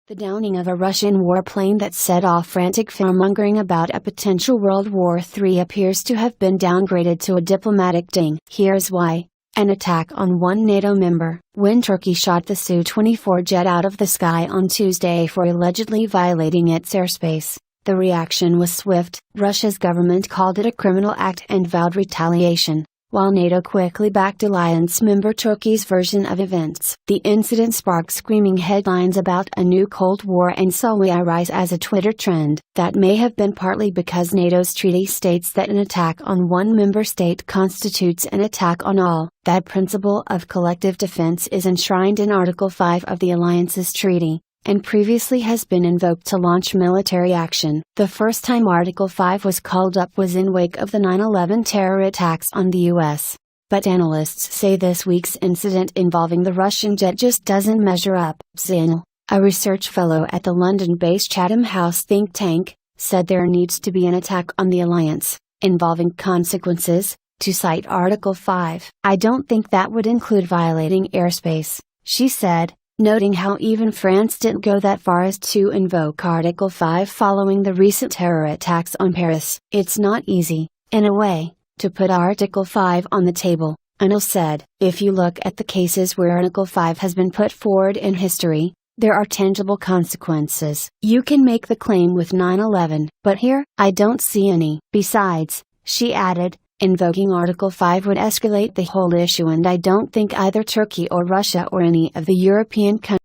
The downing of a Russian warplane that set off frantic fearmongering about a potential World War III appears to have been downgraded to a diplomatic ding. Here's why. An attack on one NATO member. When Turkey shot the Su-24 jet out of the sky on Tuesday for allegedly violating its airspace, the reaction was swift. Russia's government called it a criminal act and vowed retaliation, while NATO quickly backed alliance member Turkey's version of events. The incident sparked screaming headlines about a new Cold War and saw a rise as a Twitter trend. That may have been partly because NATO's treaty states that an attack on one member state constitutes an attack on all. That principle of collective defense is enshrined in Article 5 of the alliance's treaty, and previously has been invoked to launch military action. The first time Article 5 was called up was in wake of the 9/11 terror attacks on the U.S. But analysts say this week's incident involving the Russian jet just doesn't measure up. ISIL, a research fellow at the London-based Chatham House think tank, said there needs to be an attack on the alliance, involving consequences, to cite Article 5. "I don't think that would include violating airspace," she said, noting how even France didn't go that far as to invoke Article 5 following the recent terror attacks on Paris. "It's not easy, in a way, to put Article 5 on the table," Anil said. "If you look at the cases where Article 5 has been put forward in history, there are tangible consequences. You can make the claim with 9/11, but here, I don't see any." Besides, she added, invoking Article 5 would escalate the whole issue, and I don't think either Turkey or Russia or any of the European countries